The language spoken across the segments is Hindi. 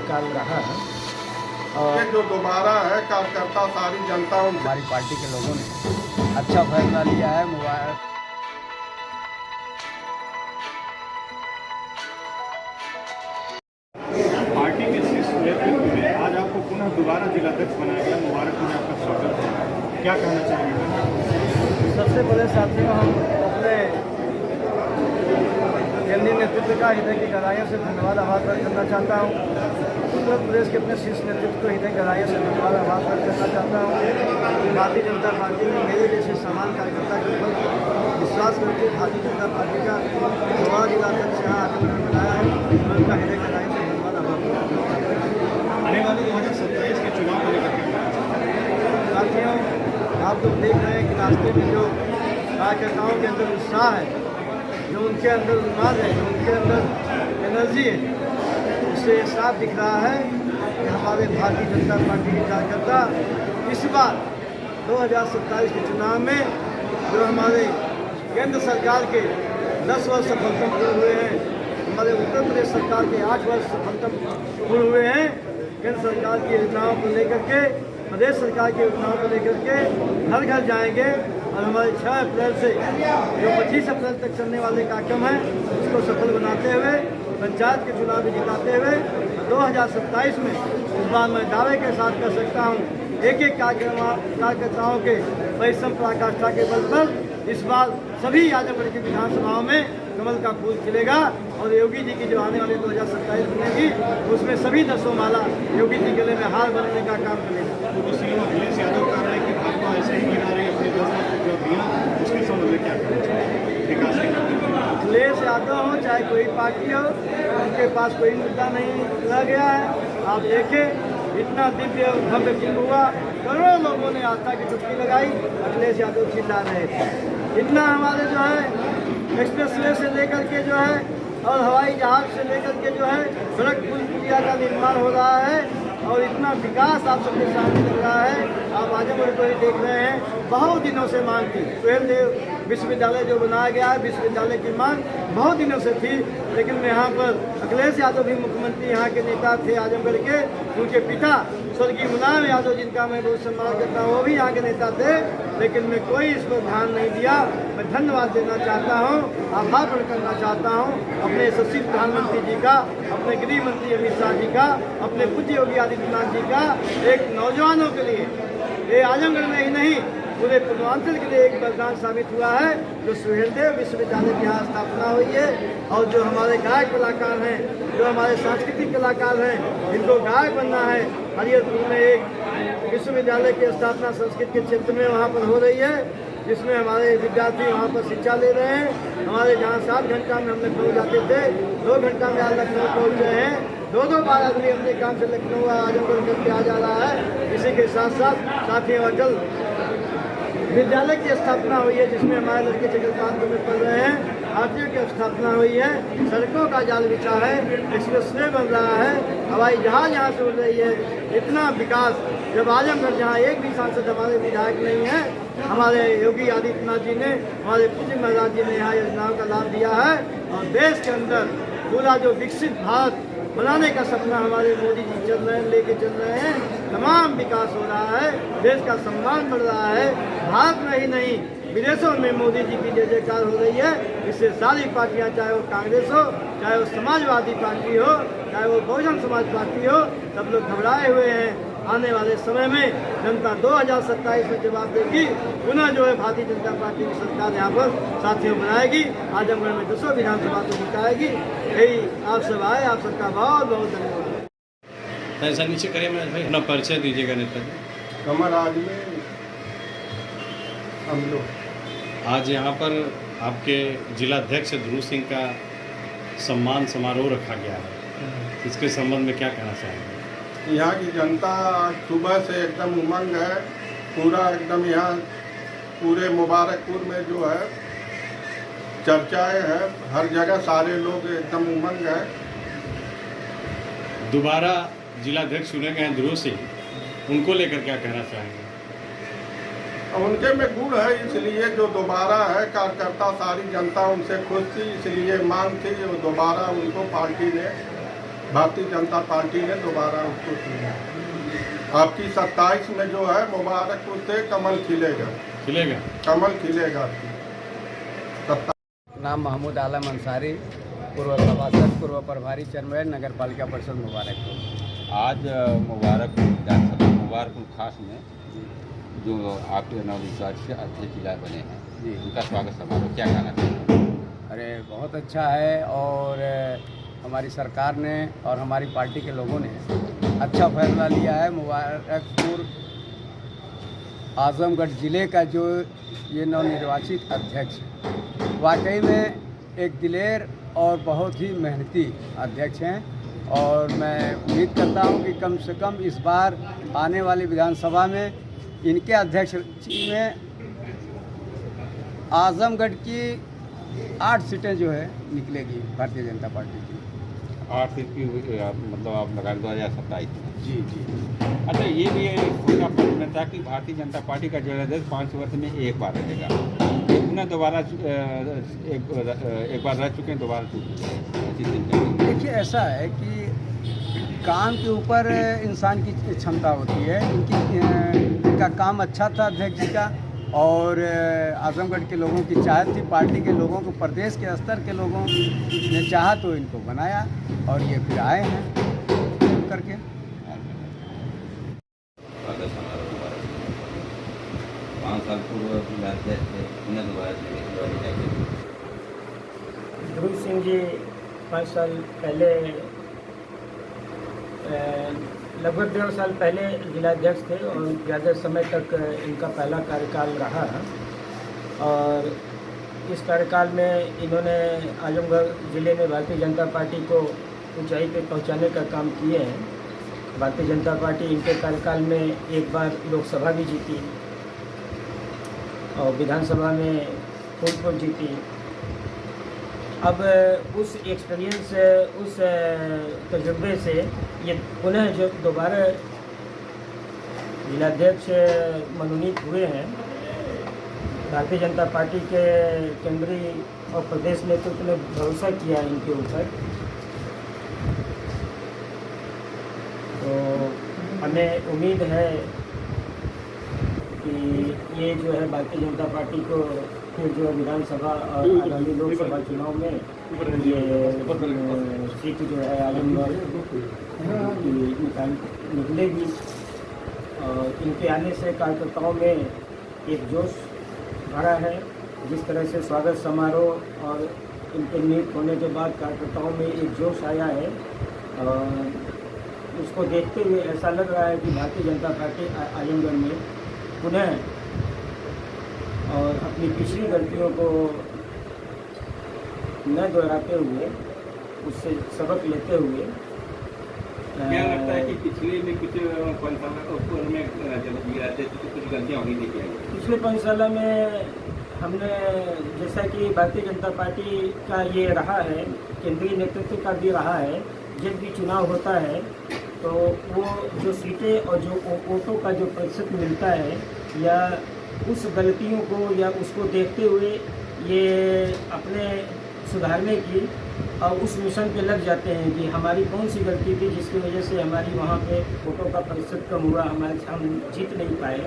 काल रहा है ये जो दोबारा है कार्यकर्ता सारी जनता हमारी पार्टी के लोगों ने अच्छा फैसला लिया है। मोबाइल पार्टी के शीर्ष नेतृत्व में आज आपको पुनः दोबारा जिलाध्यक्ष बनाया गया। मुबारक में आपका स्वागत है, क्या कहना चाहेंगे? सबसे पहले साथियों, हम अपने केंद्रीय नेतृत्व का हृदय की गहराइयों से धन्यवाद आभार व्यक्त करना चाहता हूँ। उत्तर प्रदेश के अपने शीर्ष नेतृत्व को हृदय गहराइयों से धन्यवाद आभार व्यक्त करना चाहता हूँ। भारतीय जनता पार्टी में मेरे जैसे समान कार्यकर्ता के ऊपर विश्वास करके भारतीय जनता पार्टी का दोबारा जिलाध्यक्ष यहाँ आजमगढ़ बनाया है। मैं उनका हृदय गहराइयों से धन्यवाद आभार व्यक्त करना चाहता हूँ। आने वाले 2027 के चुनाव को लेकर साथियों, आप लोग देख रहे हैं कि रास्ते में जो कार्यकर्ताओं के अंदर उत्साह है, जो उनके अंदर उन्माद है, जो उनके अंदर एनर्जी है, उससे साफ दिख रहा है कि हमारे भारतीय जनता पार्टी के कार्यकर्ता इस बार 2027 के चुनाव में जो हमारे केंद्र सरकार के 10 वर्ष सफलता पूर्ण हुए हैं, हमारे उत्तर प्रदेश सरकार के 8 वर्ष सफलता पूर्ण हुए हैं, केंद्र सरकार की योजनाओं को लेकर के, प्रदेश सरकार की योजनाओं को लेकर के घर घर जाएंगे और हमारे 6 अप्रैल से जो 25 अप्रैल तक चलने वाले कार्यक्रम है उसको सफल बनाते हुए पंचायत के चुनाव भी जिताते हुए 2027 में इस बार मैं दावे के साथ कर सकता हूँ, एक एक कार्यकर्ताओं के परिश्रम पराकाष्ठा के बल पर इस बार सभी आजमगढ़ की विधानसभाओं में कमल का फूल खिलेगा और योगी जी की जो आने वाले 2027 बनेगी उसमें सभी 10 माला योगी जी गले में हार बनने का काम करेगा। तो सीएम अखिलेश यादव कह रहे हैं कि भाजपा ऐसे ही गिरा रही है अपने 10 लाख जो दिया, उसके संबंध में क्या कहना चाहिए? विकास के काम अखिलेश यादव हो चाहे कोई पार्टी हो, उनके पास कोई मुद्दा नहीं रह गया है। आप देखें, इतना दिव्य और भव्य फिल्म हुआ, करोड़ों लोगों ने आस्था की डुबकी लगाई, अखिलेश यादव चिल्ला रहे थे। इतना हमारे जो है एक्सप्रेसवे से लेकर के जो है और हवाई जहाज से लेकर के जो है सड़क पुल पुलिया का निर्माण हो रहा है और इतना विकास आप सबके सामने लग रहा है। आप आजमगढ़ को ही देख रहे हैं, बहुत दिनों से मांग थी। सुहेलदेव विश्वविद्यालय जो बनाया गया है, विश्वविद्यालय की मांग बहुत दिनों से थी, लेकिन यहाँ पर अखिलेश यादव भी मुख्यमंत्री यहाँ के नेता थे आजमगढ़ के, उनके पिता स्वर्गीय मुलायम यादव जिनका मैं बहुत सम्मान करता हूँ, वो भी यहाँ के नेता थे, लेकिन मैं कोई इस पर ध्यान नहीं दिया। मैं धन्यवाद देना चाहता हूँ, आभार प्रकट करना चाहता हूँ अपने यशस्वी प्रधानमंत्री जी का, अपने गृह मंत्री अमित शाह जी का, अपने पूज्य योगी आदित्यनाथ जी का। एक नौजवानों के लिए ये आजमगढ़ में ही नहीं पूरे पूर्वांचल के लिए एक वरदान साबित हुआ है जो सुहेलदेव विश्वविद्यालय की यहाँ स्थापना हुई है। और जो हमारे गायक कलाकार हैं, जो हमारे सांस्कृतिक कलाकार हैं, जिनको गायक बनना है, हरियरपुर में एक विश्वविद्यालय की स्थापना संस्कृत के क्षेत्र में वहाँ पर हो रही है, जिसमें हमारे विद्यार्थी वहाँ पर शिक्षा ले रहे हैं। हमारे जहाँ 7 घंटा में हम लखनऊ जाते थे, 2 घंटा में आज लखनऊ पहुँच गए हैं। 2-2 बार आदमी अपने काम से लखनऊ आजमगढ़ करके आ जा रहा है। इसी के साथ साथ साथियों अटल विद्यालय की स्थापना हुई है, जिसमें हमारे लड़के चक्रपात में पढ़ रहे हैं। आरटीओ की स्थापना हुई है, सड़कों का जाल बिछा है, एक्सप्रेसवे बन रहा है, हवाई जहाज यहाँ से उड़ रही है। इतना विकास जब आजमगढ़ जहाँ एक भी सांसद हमारे विधायक नहीं है, हमारे योगी आदित्यनाथ जी ने, हमारे पूज्य महाराज जी ने यहाँ योजनाओं का लाभ दिया है और देश के अंदर पूरा जो विकसित भारत बनाने का सपना हमारे मोदी जी चल रहे हैं, लेके चल रहे हैं। तमाम विकास हो रहा है, देश का सम्मान बढ़ रहा है, भारत में ही नहीं विदेशों में मोदी जी की जय जयकार हो रही है। इससे सारी पार्टियां, चाहे वो कांग्रेस हो, चाहे वो समाजवादी पार्टी हो, चाहे वो बहुजन समाज पार्टी हो, सब लोग घबराए हुए हैं। आने वाले समय में जनता 2027 में जवाब देगी। पुनः जो है भारतीय जनता पार्टी की सरकार यहाँ पर साथियों बनाएगी, आजमगढ़ में 200 विधानसभा को जिताएगी। यही आप सब आए, आप सबका बहुत बहुत धन्यवाद। ऐसा नीचे करिए, मैं भाई अपना परिचय दीजिएगा नेता जी। कमर आज में हम लोग आज यहाँ पर आपके जिलाध्यक्ष ध्रुव सिंह का सम्मान समारोह रखा गया है, इसके संबंध में क्या कहना चाहेंगे? यहाँ की जनता सुबह से एकदम उमंग है, पूरा एकदम यहाँ पूरे मुबारकपुर में जो है चर्चाएं हैं, हर जगह सारे लोग एकदम उमंग है। दोबारा जिलाध्यक्ष चुने गए हैं ध्रुव सिंह, उनको लेकर क्या कहना चाहेंगे? उनके में गुण है, इसलिए जो दोबारा है कार्यकर्ता सारी जनता उनसे खुश थी, इसलिए मांग थी वो दोबारा उनको पार्टी ने भारतीय जनता पार्टी ने दोबारा उसको चुना। आपकी 27 में जो है मुबारकपुर से कमल खिलेगा, खिलेगा। कमल खिलेगा आपकी। नाम महमूद आलम अंसारी, पूर्व सभासद, पूर्व प्रभारी चरमैर, नगर पालिका परिषद मुबारकपुर। आज मुबारकपुर विधानसभा मुबारकपुर खास में जो आपके नवनिर्वाचित अध्यक्ष जिला बने हैं जी, उनका स्वागत समारोह क्या कहना चाहिए? अरे बहुत अच्छा है और हमारी सरकार ने और हमारी पार्टी के लोगों ने अच्छा फैसला लिया है। मुबारकपुर आजमगढ़ ज़िले का जो ये नवनिर्वाचित अध्यक्ष वाकई में एक दिलेर और बहुत ही मेहनती अध्यक्ष हैं और मैं उम्मीद करता हूं कि कम से कम इस बार आने वाली विधानसभा में इनके अध्यक्ष में आजमगढ़ की 8 सीटें जो है निकलेगी भारतीय जनता पार्टी की। 8 सीट की मतलब आप लगा 2027 में। जी जी। अच्छा, ये भी सोचा प्रश्न था कि भारतीय जनता पार्टी का जिलाध्यक्ष 5 वर्ष में एक बार रहेगा, पुनः दोबारा एक बार रह चुके हैं, दोबारा देखिए ऐसा है कि काम के ऊपर इंसान की क्षमता होती है। इनका काम अच्छा था अध्यक्ष जी का और आजमगढ़ के लोगों की चाहत थी, पार्टी के लोगों को, प्रदेश के स्तर के लोगों ने चाहा तो इनको बनाया और ये फिर आए हैं करके। 5 साल पूर्व जिलाध्यक्ष थे, उन्हें दोबारा ध्रुव सिंह जी 5 साल पहले लगभग 1.5 साल पहले जिलाध्यक्ष थे और ज़्यादा समय तक इनका पहला कार्यकाल रहा और इस कार्यकाल में इन्होंने आजमगढ़ ज़िले में भारतीय जनता पार्टी को ऊंचाई पे पहुंचाने का काम किए हैं। भारतीय जनता पार्टी इनके कार्यकाल में एक बार लोकसभा भी जीती और विधानसभा में फूलपुर जीती। अब उस एक्सपीरियंस, उस तजुर्बे से ये पुनः जो दोबारा जिलाध्यक्ष मनोनीत हुए हैं, भारतीय जनता पार्टी के केंद्रीय और प्रदेश नेतृत्व ने भरोसा किया इनके ऊपर, तो हमें उम्मीद है कि ये जो है भारतीय जनता पार्टी को फिर जो विधानसभा और आगामी लोकसभा चुनाव में ये सीट जो है आजमगढ़ की निकलेगी और इनके आने से कार्यकर्ताओं में एक जोश भरा है। जिस तरह से स्वागत समारोह और इनके नियुक्त होने के बाद कार्यकर्ताओं में एक जोश आया है और उसको देखते हुए ऐसा लग रहा है कि भारतीय जनता पार्टी आजमगढ़ में पुनः और अपनी पिछली गलतियों को न दोहराते हुए, उससे सबक लेते हुए, क्या लगता है कि पिछले में कुछ 5 साल में कुछ गलतियाँ होनी नहीं चाहिए? पिछले 5 साल में हमने, जैसा कि भारतीय जनता पार्टी का ये रहा है, केंद्रीय नेतृत्व का भी रहा है, जब भी चुनाव होता है तो वो जो सीटें और जो वोटों का जो प्रतिशत मिलता है या उस गलतियों को या उसको देखते हुए ये अपने सुधारने की और उस मिशन पे लग जाते हैं कि हमारी कौन सी गलती थी जिसकी वजह से हमारी वहाँ पे वोटों का प्रतिशत कम हुआ, हम जीत नहीं पाए।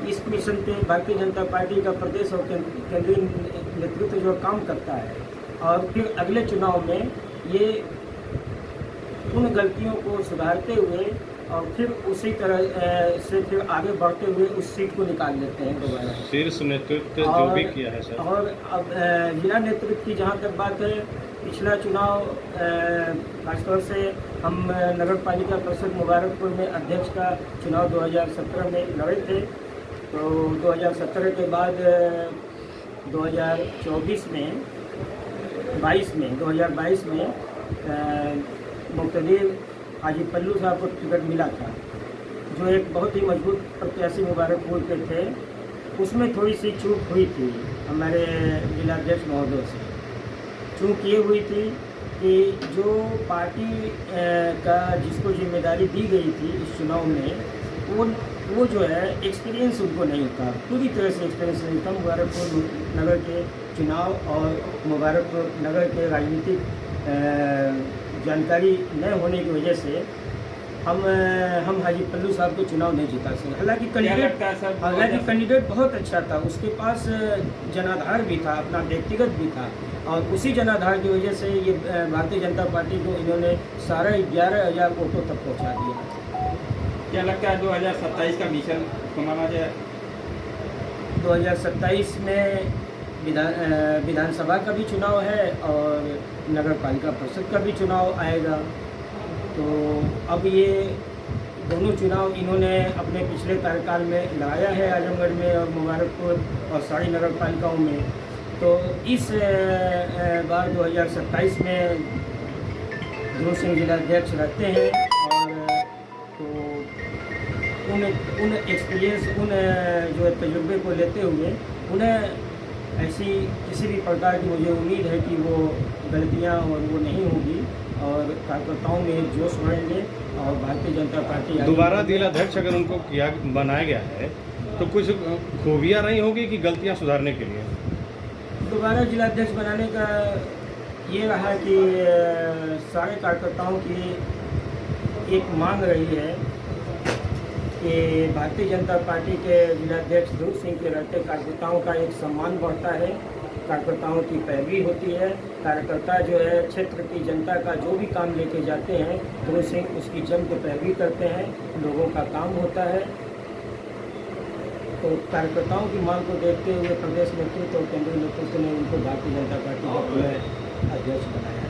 इस मिशन पे भारतीय जनता पार्टी का प्रदेश और केंद्रीय नेतृत्व जो काम करता है और फिर अगले चुनाव में ये उन गलतियों को सुधारते हुए और फिर उसी तरह से फिर आगे बढ़ते हुए उस सीट को निकाल लेते हैं दोबारा। शीर्ष नेतृत्व जो भी किया है सर। और अब जिला नेतृत्व की जहाँ तक बात है, पिछला चुनाव खासतौर से हम नगर पालिका परिषद मुबारकपुर में अध्यक्ष का चुनाव 2017 में लड़े थे, तो 2017 के बाद 2022 में मुख्तदीर हाजी पल्लू साहब को टिकट मिला था, जो एक बहुत ही मजबूत प्रत्याशी मुबारकपुर के थे। उसमें थोड़ी सी चूक हुई थी हमारे जिलाध्यक्ष महोदय से। चूक ये हुई थी कि जो पार्टी का जिसको जिम्मेदारी दी गई थी इस चुनाव में, वो जो है एक्सपीरियंस उनको नहीं था, पूरी तरह से एक्सपीरियंस नहीं था मुबारकपुर नगर के चुनाव और मुबारकपुर नगर के राजनीतिक जानकारी न होने की वजह से हम हाजी पल्लू साहब को चुनाव नहीं जिता सके। हालांकि कैंडिडेट बहुत अच्छा था, उसके पास जनाधार भी था, अपना व्यक्तिगत भी था, और उसी जनाधार की वजह से ये भारतीय जनता पार्टी को इन्होंने 11,500 वोटों तक पहुंचा दिया। क्या लगता है 2027 का मिशन को माना जाए? 2027 में विधानसभा का भी चुनाव है और नगर पालिका परिषद का भी चुनाव आएगा। तो अब ये दोनों चुनाव इन्होंने अपने पिछले कार्यकाल में लड़ाया है, आजमगढ़ में और मुबारकपुर और सारी नगर पालिकाओं में। तो इस बार 2027 में ध्रुव सिंह जिलाध्यक्ष रहते हैं, और तो उन एक्सपीरियंस, उन जो तजुर्बे को लेते हुए उन्हें ऐसी किसी भी प्रकार की मुझे उम्मीद है कि वो गलतियां और वो नहीं होगी, और कार्यकर्ताओं में एक जोश बढ़ेंगे और भारतीय जनता पार्टी दोबारा जिलाध्यक्ष अगर उनको बनाया गया है तो कुछ खूबियाँ रही होगी कि गलतियाँ सुधारने के लिए? दोबारा जिलाध्यक्ष बनाने का ये रहा कि सारे कार्यकर्ताओं की एक मांग रही है कि भारतीय जनता पार्टी के जिलाध्यक्ष ध्रुव सिंह के रहते कार्यकर्ताओं का एक सम्मान बढ़ता है, कार्यकर्ताओं की पैरवी होती है। कार्यकर्ता जो है क्षेत्र की जनता का जो भी काम लेके जाते हैं, ध्रुव सिंह उसकी जम के पैरवी करते हैं, लोगों का काम होता है। तो कार्यकर्ताओं की मांग को देखते हुए प्रदेश नेतृत्व और केंद्रीय नेतृत्व ने उनको भारतीय जनता पार्टी का अध्यक्ष बनाया।